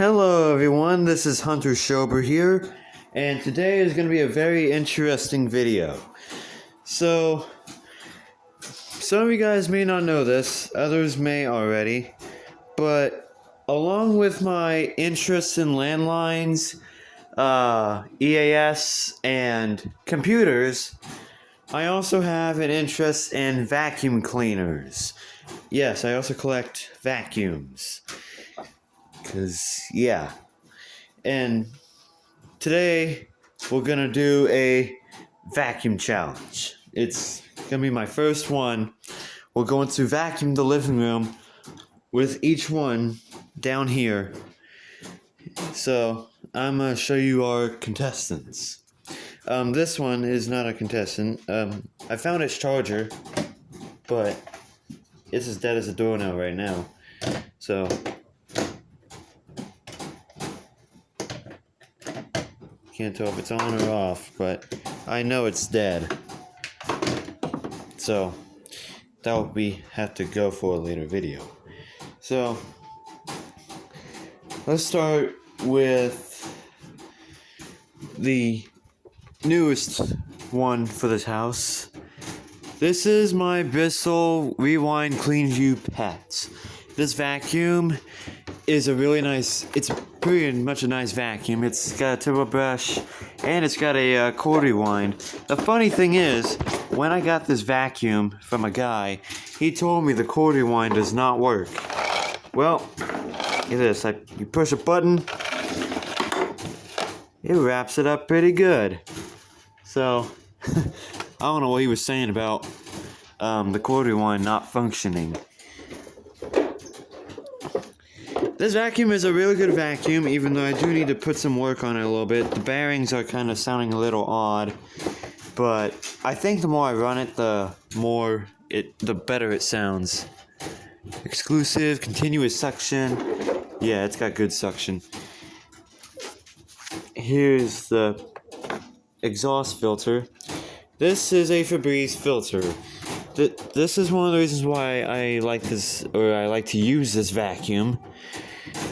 Hello everyone, this is Hunter Schober here, and today is going to be a very interesting video. So, some of you guys may not know this, others may already, but along with my interests in landlines, EAS, and computers, I also have an interest in vacuum cleaners. Yes, I also collect vacuums. Because, yeah. And today, we're gonna do a vacuum challenge. It's gonna be my first one. We're going to vacuum the living room with each one down here. So, I'm gonna show you our contestants. This one is not a contestant. I found its charger, but it's as dead as a doornail right now. So, can't tell if it's on or off, but I know it's dead. So that will have to go for a later video. So let's start with the newest one for this house. This is my Bissell Rewind Clean View Pet. This vacuum is a really nice, it's pretty much a nice vacuum. It's got a turbo brush and it's got a cord rewind. The funny thing is, when I got this vacuum from a guy, he told me the cord rewind does not work. Well, look at this. You push a button, it wraps it up pretty good. So, I don't know what he was saying about the cord rewind not functioning. This vacuum is a really good vacuum, even though I do need to put some work on it a little bit. The bearings are kind of sounding a little odd, but I think the more I run it, the better it sounds. Exclusive, continuous suction. Yeah, it's got good suction. Here's the exhaust filter. This is a Febreze filter. This is one of the reasons why I like this, or I like to use this vacuum,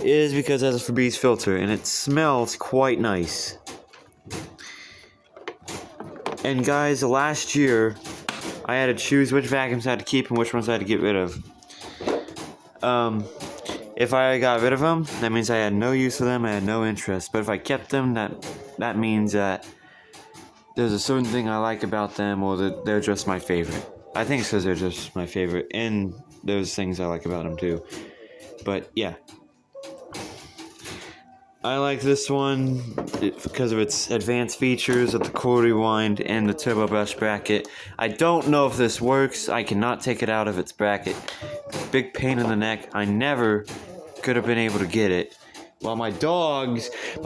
is because it has a Febreze filter and it smells quite nice. And guys, last year I had to choose which vacuums I had to keep and which ones I had to get rid of. If I got rid of them, that means I had no use for them, I had no interest. But if I kept them, that means that there's a certain thing I like about them, or that they're just my favorite. I think it's because they're just my favorite, and there's things I like about them too. But yeah, I like this one because of its advanced features of the cord rewind and the turbo brush bracket. I don't know if this works. I cannot take it out of its bracket. Big pain in the neck. I never could have been able to get it. While my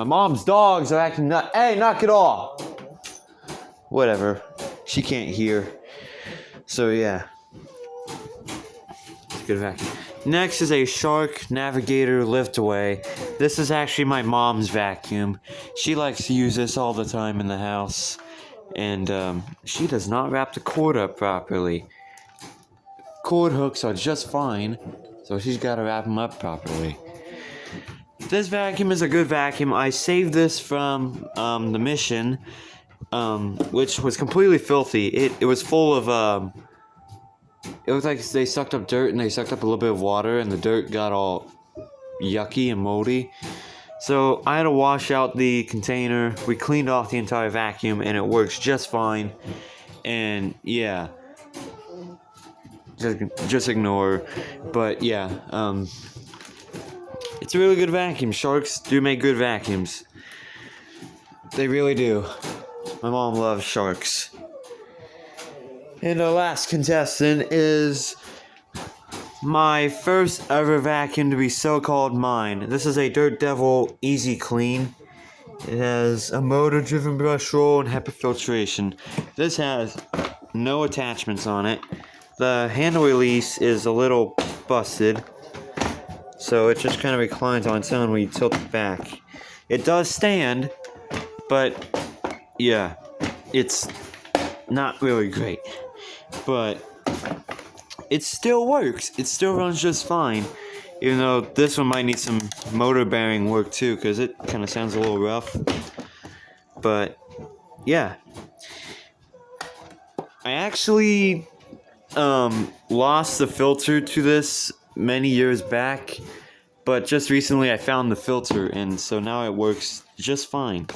mom's dogs are acting nuts. Hey, knock it off! Whatever. She can't hear. So yeah. It's a good vacuum. Next is a Shark Navigator Liftaway. This is actually my mom's vacuum. She likes to use this all the time in the house. And she does not wrap the cord up properly. Cord hooks are just fine, so she's got to wrap them up properly. This vacuum is a good vacuum. I saved this from the mission, which was completely filthy. It was full of it was like they sucked up dirt and they sucked up a little bit of water, and the dirt got all yucky and moldy. So I had to wash out the container. We cleaned off the entire vacuum and it works just fine. And yeah, just ignore. But yeah, it's a really good vacuum. Sharks do make good vacuums. They really do. My mom loves Sharks. And our last contestant is my first ever vacuum to be so-called mine. This is a Dirt Devil Easy Clean. It has a motor-driven brush roll and HEPA filtration. This has no attachments on it. The handle release is a little busted, so it just kind of reclines on its own when you tilt it back. It does stand, but yeah, it's not really great. But it still works. It still runs just fine. Even though this one might need some motor bearing work too, because it kind of sounds a little rough. But yeah, I actually lost the filter to this many years back, but just recently I found the filter, and so now it works just fine.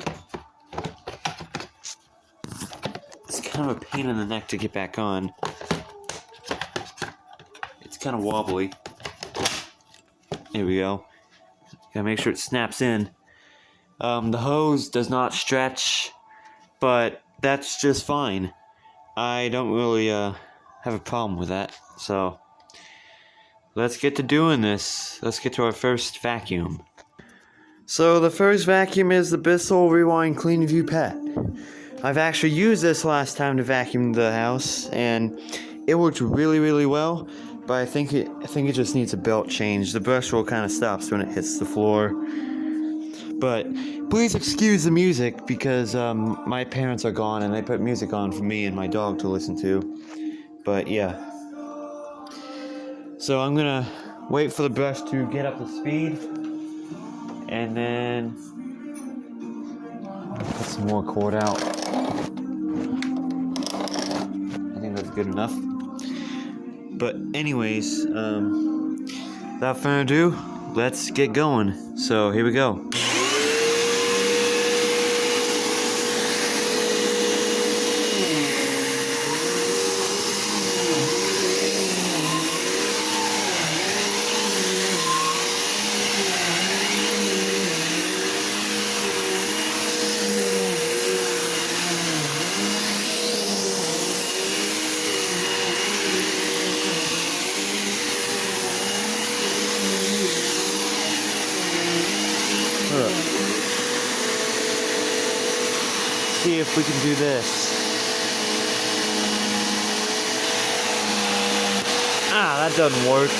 It's kind of a pain in the neck to get back on. It's kind of wobbly. There we go. Gotta make sure it snaps in. The hose does not stretch, but that's just fine. I don't really have a problem with that. So let's get to doing this. Let's get to our first vacuum. So the first vacuum is the Bissell Rewind Clean View Pet. I've actually used this last time to vacuum the house, and it worked really, really well. But I think it just needs a belt change. The brush roll kind of stops when it hits the floor. But please excuse the music because my parents are gone and they put music on for me and my dog to listen to. But yeah. So I'm gonna wait for the brush to get up to speed, and then put some more cord out. I think that's good enough. But anyways, without further ado, let's get going. So here we go. See if we can do this. Ah, that doesn't work.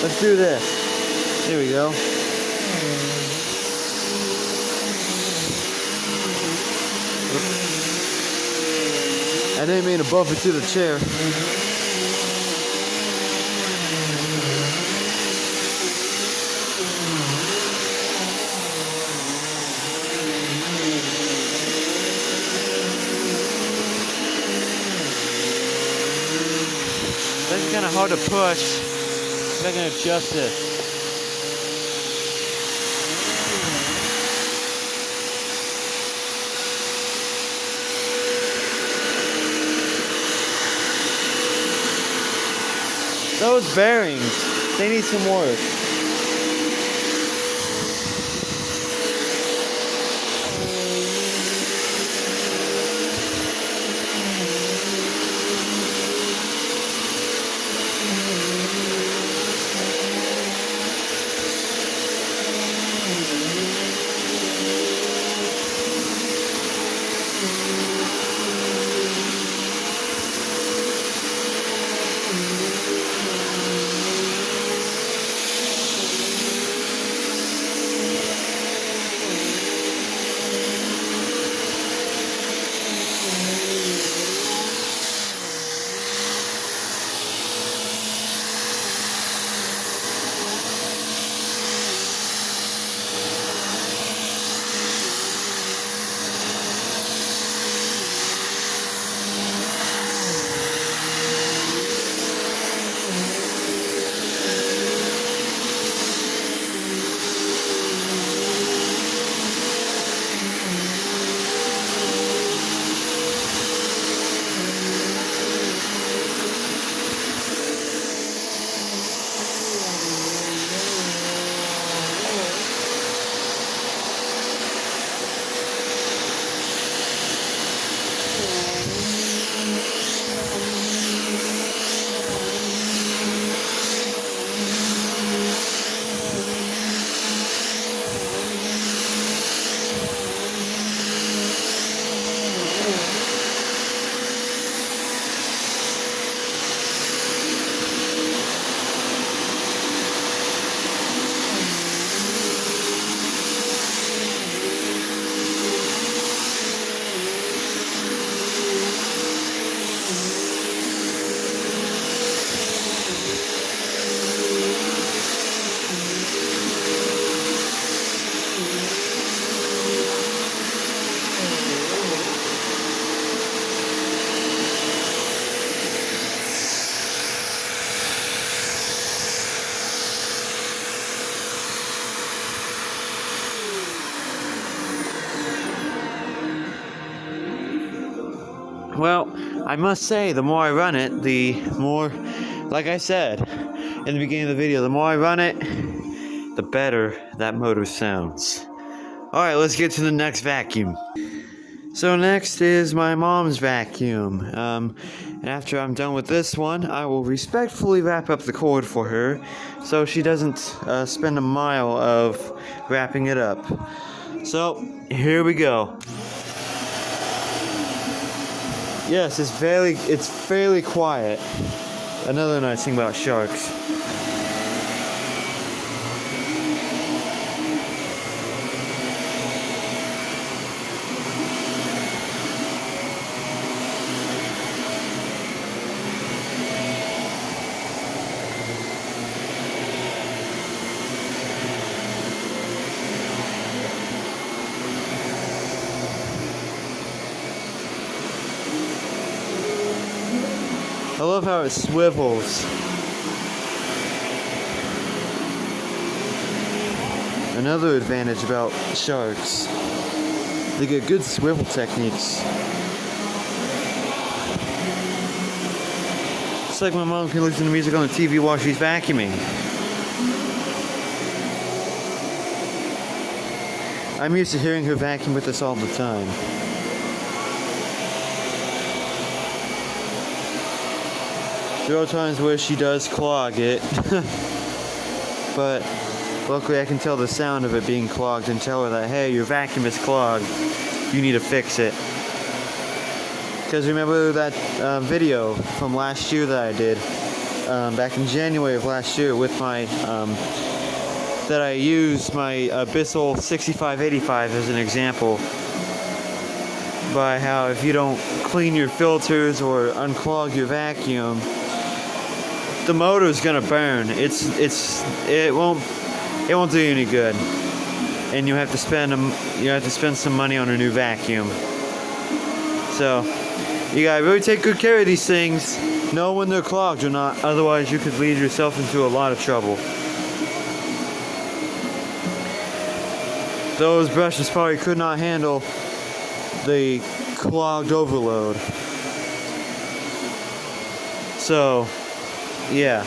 Let's do this. Here we go. I didn't mean to bump into the chair. That's kind of hard to push. I'm gonna adjust this. Those bearings, they need some work. Well, I must say, the more I run it, the more, like I said in the beginning of the video, the more I run it, the better that motor sounds. Alright, let's get to the next vacuum. So next is my mom's vacuum. And after I'm done with this one, I will respectfully wrap up the cord for her so she doesn't spend a mile of wrapping it up. So, here we go. Yes, it's fairly quiet. Another nice thing about sharks. I love how it swivels. Another advantage about sharks, they get good swivel techniques. It's like my mom can listen to music on the TV while she's vacuuming. I'm used to hearing her vacuum with us all the time. There are times where she does clog it, but luckily I can tell the sound of it being clogged and tell her that, hey, your vacuum is clogged, you need to fix it. Because remember that video from last year that I did, back in January of last year with my, that I used my Bissell 6585 as an example, by how if you don't clean your filters or unclog your vacuum, the motor is gonna burn. It won't do you any good, and you have to spend some money on a new vacuum. So you gotta really take good care of these things. Know when they're clogged or not. Otherwise, you could lead yourself into a lot of trouble. Those brushes probably could not handle the clogged overload. So, yeah.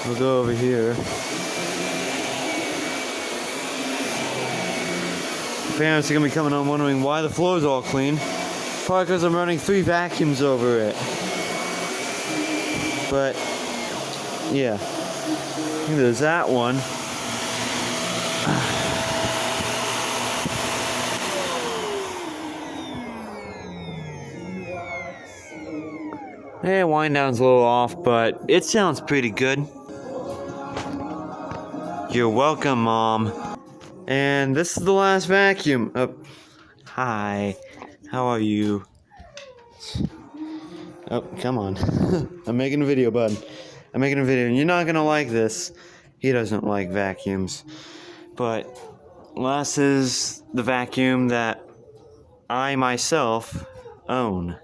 We'll go over here. Parents are gonna be coming home wondering why the floor's all clean. Probably because I'm running 3 vacuums over it. But, yeah. There's that one. Wind down's a little off, but it sounds pretty good. You're welcome, Mom. And this is the last vacuum. Hi. How are you? Oh, come on. I'm making a video, bud. I'm making a video, and you're not gonna like this. He doesn't like vacuums. But last is the vacuum that I myself own.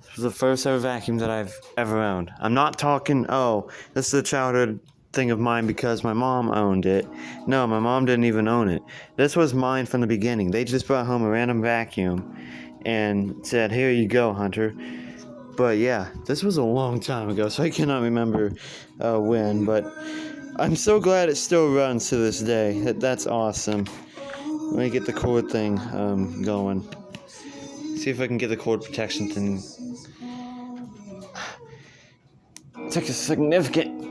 This was the first ever vacuum that I've ever owned. I'm not talking, oh, this is a childhood thing of mine because my mom owned it. No, my mom didn't even own it. This was mine from the beginning. They just brought home a random vacuum and said, here you go, Hunter. But yeah, this was a long time ago, so I cannot remember when, but I'm so glad it still runs to this day. That's awesome. Let me get the cord thing going. See if I can get the cord protection thing. It took a significant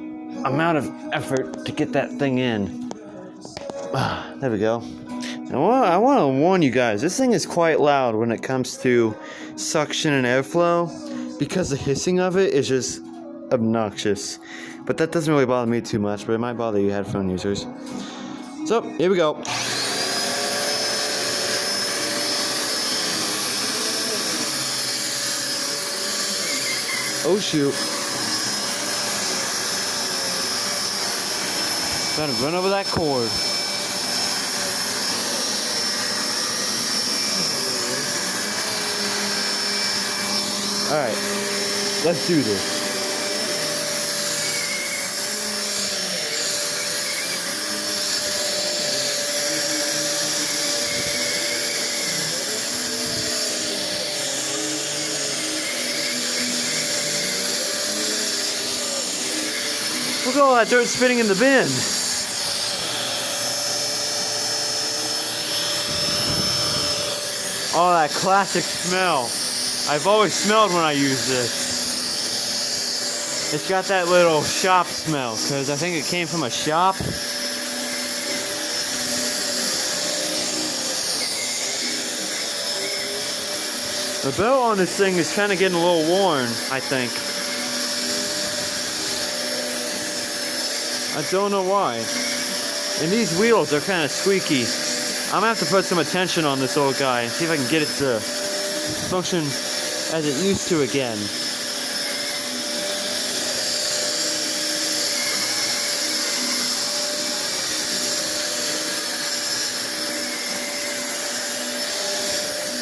amount of effort to get that thing in. There we go. I want to warn you guys, this thing is quite loud when it comes to suction and airflow, because the hissing of it is just obnoxious. But that doesn't really bother me too much, but it might bother you headphone users. So, here we go. Oh shoot. Trying to run over that cord. Alright, let's do this. Look at all that dirt spitting in the bin. Oh, that classic smell. I've always smelled when I use this. It's got that little shop smell, because I think it came from a shop. The belt on this thing is kind of getting a little worn, I think. I don't know why. And these wheels are kind of squeaky. I'm gonna have to put some attention on this old guy and see if I can get it to function as it used to again.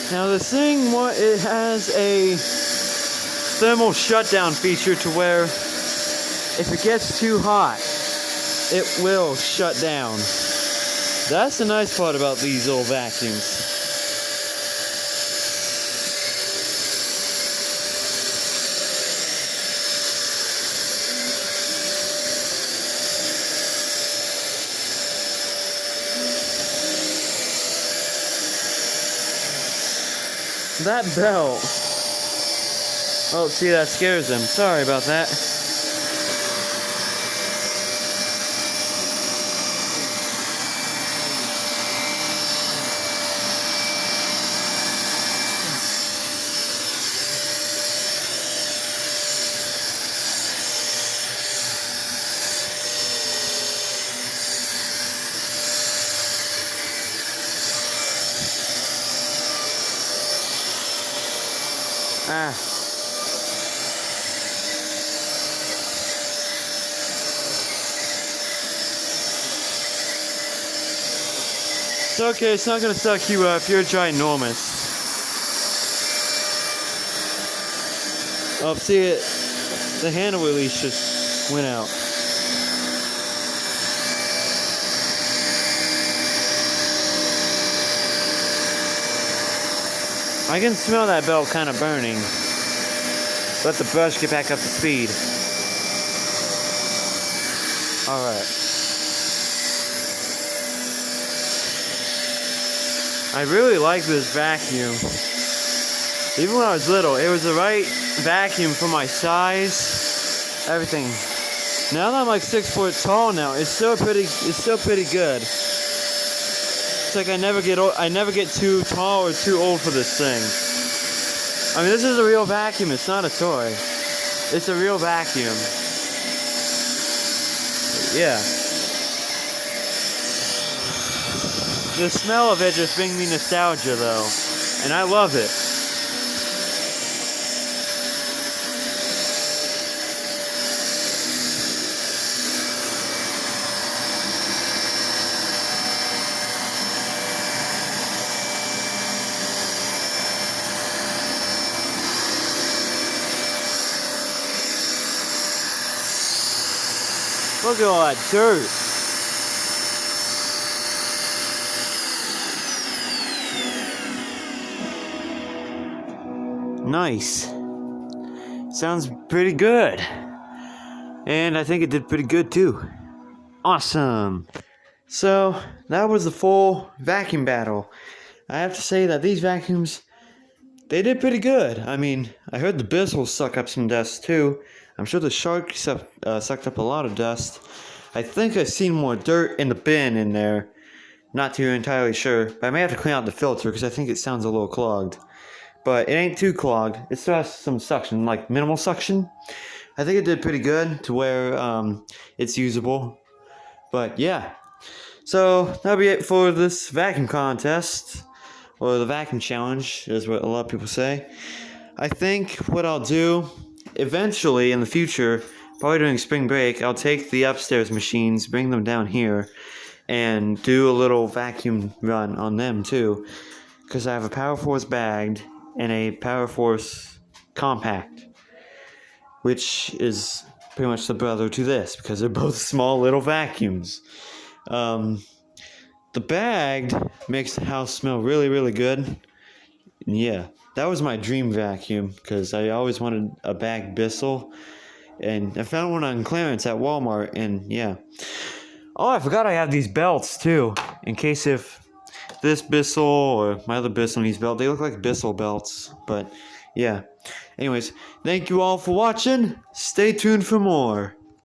Now this thing, it has a thermal shutdown feature to where if it gets too hot, it will shut down. That's the nice part about these old vacuums. That belt. Oh, see, that scares them. Sorry about that. Ah. It's okay, it's not gonna suck you up. You're ginormous. Oh, see it? The handle release just went out. I can smell that belt kind of burning. Let the brush get back up to speed. Alright. I really like this vacuum. Even when I was little, it was the right vacuum for my size. Everything. Now that I'm like 6 foot tall now, it's still pretty good. It's like I never get too tall or too old for this thing. I mean, this is a real vacuum, it's not a toy. It's a real vacuum. Yeah. The smell of it just brings me nostalgia though. And I love it. Look at all that dirt. Nice. Sounds pretty good. And I think it did pretty good too. Awesome. So, that was the full vacuum battle. I have to say that these vacuums, they did pretty good. I mean, I heard the Bissell suck up some dust too. I'm sure the Shark sucked up a lot of dust. I think I've seen more dirt in the bin in there. Not too entirely sure. But I may have to clean out the filter because I think it sounds a little clogged. But it ain't too clogged. It still has some suction, like minimal suction. I think it did pretty good to where it's usable. But yeah. So that'll be it for this vacuum contest. Or the vacuum challenge, is what a lot of people say. I think what I'll do, eventually in the future, probably during spring break, I'll take the upstairs machines, bring them down here, and do a little vacuum run on them too. Because I have a Power Force bagged and a Power Force compact, which is pretty much the brother to this, because they're both small little vacuums. The bagged makes the house smell really, really good. Yeah, that was my dream vacuum, because I always wanted a bagged Bissell. And I found one on clearance at Walmart, and yeah. Oh, I forgot I have these belts too, in case if this Bissell or my other Bissell needs belt. They look like Bissell belts, but yeah. Anyways, thank you all for watching. Stay tuned for more.